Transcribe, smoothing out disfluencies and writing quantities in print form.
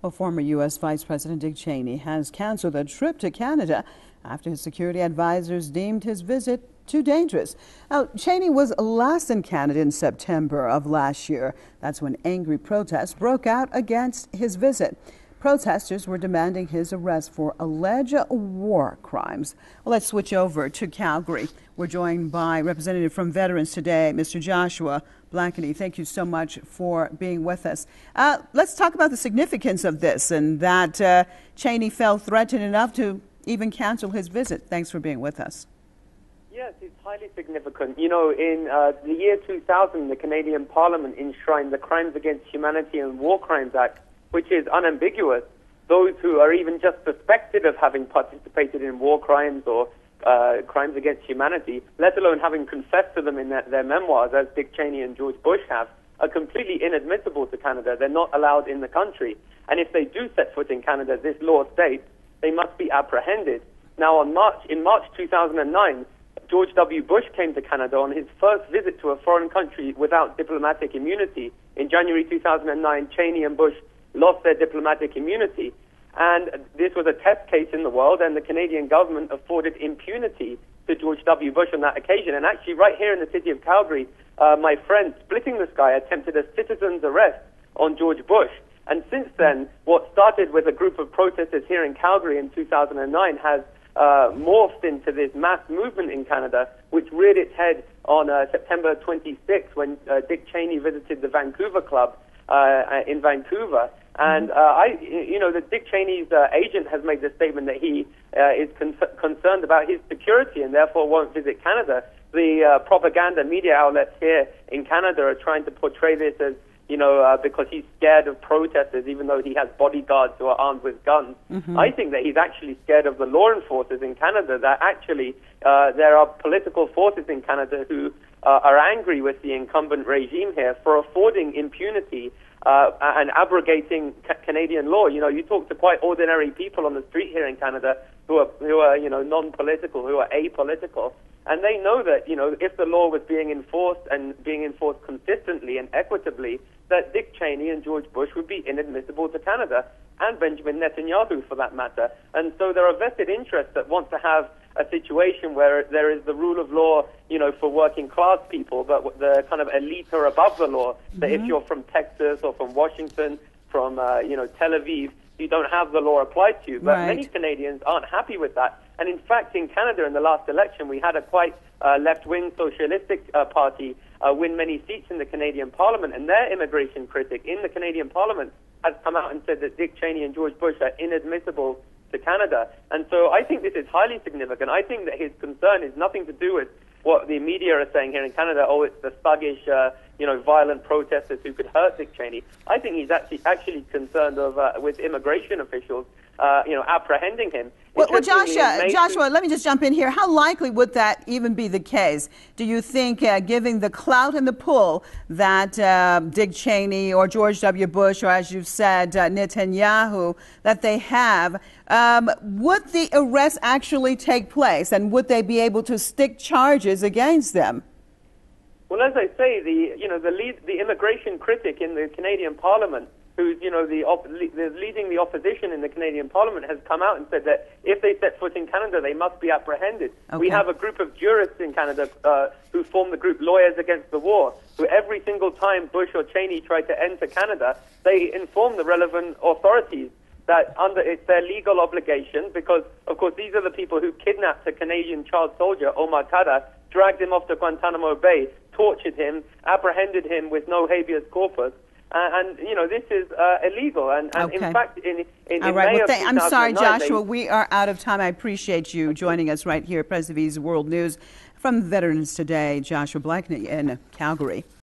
Well, former U.S. Vice President Dick Cheney has canceled a trip to Canada after his security advisors deemed his visit too dangerous. Now, Cheney was last in Canada in September of last year. That's when angry protests broke out against his visit. Protesters were demanding his arrest for alleged war crimes. Well, let's switch over to Calgary. We're joined by Representative from Veterans Today, Mr. Joshua Blackeny. Thank you so much for being with us. Let's talk about the significance of this and that Cheney felt threatened enough to even cancel his visit. Thanks for being with us. Yes, it's highly significant. You know, in the year 2000, the Canadian Parliament enshrined the Crimes Against Humanity and War Crimes Act, which is unambiguous. Those who are even just suspected of having participated in war crimes or crimes against humanity, let alone having confessed to them in their memoirs, as Dick Cheney and George Bush have, are completely inadmissible to Canada. They're not allowed in the country. And if they do set foot in Canada, this law states they must be apprehended. Now, in March 2009, George W. Bush came to Canada on his first visit to a foreign country without diplomatic immunity. In January 2009, Cheney and Bush lost their diplomatic immunity. And this was a test case in the world, and the Canadian government afforded impunity to George W. Bush on that occasion. And actually, right here in the city of Calgary, my friend Splitting the Sky attempted a citizen's arrest on George Bush. And since then, what started with a group of protesters here in Calgary in 2009 has morphed into this mass movement in Canada, which reared its head on September 26th when Dick Cheney visited the Vancouver Club in Vancouver. And that Dick Cheney's agent has made the statement that he is concerned about his security and therefore won't visit Canada. The propaganda media outlets here in Canada are trying to portray this as, because he's scared of protesters, even though he has bodyguards who are armed with guns. I think that he's actually scared of the law enforcers in Canada, that actually there are political forces in Canada who are angry with the incumbent regime here for affording impunity and abrogating Canadian law. You know, you talk to quite ordinary people on the street here in Canada who are non-political, who are apolitical, and they know that, if the law was being enforced and being enforced consistently and equitably, that Dick Cheney and George Bush would be inadmissible to Canada, and Benjamin Netanyahu for that matter. And so there are vested interests that want to have a situation where there is the rule of law, for working class people, but the kind of elite are above the law. That if you're from Texas or from Washington, from Tel Aviv, you don't have the law applied to you. But many Canadians aren't happy with that. And in fact, in Canada, in the last election, we had a quite left-wing socialistic party win many seats in the Canadian Parliament, and their immigration critic in the Canadian Parliament has come out and said that Dick Cheney and George Bush are inadmissible to Canada. And so I think this is highly significant. I think that his concern is nothing to do with what the media are saying here in Canada. Oh, it's the thuggish, violent protesters who could hurt Dick Cheney. I think he's actually concerned with immigration officials, apprehending him. Well, Joshua, let me just jump in here. How likely would that even be the case? Do you think, given the clout and the pull that Dick Cheney or George W. Bush, or as you've said, Netanyahu, that they have, would the arrest actually take place, and would they be able to stick charges against them? Well, as I say, the immigration critic in the Canadian Parliament, who's leading the opposition in the Canadian Parliament, has come out and said that if they set foot in Canada, they must be apprehended. Okay. We have a group of jurists in Canada who form the group Lawyers Against the War, who every single time Bush or Cheney tried to enter Canada, they inform the relevant authorities that it's their legal obligation, because, of course, these are the people who kidnapped a Canadian child soldier, Omar Khadr, dragged him off to Guantanamo Bay, tortured him, apprehended him with no habeas corpus. And this is illegal. And in fact, in All right. May Well, of I'm sorry, Joshua. We are out of time. I appreciate you joining us right here at Press TV's World News. From Veterans Today, Joshua Blackeny in Calgary.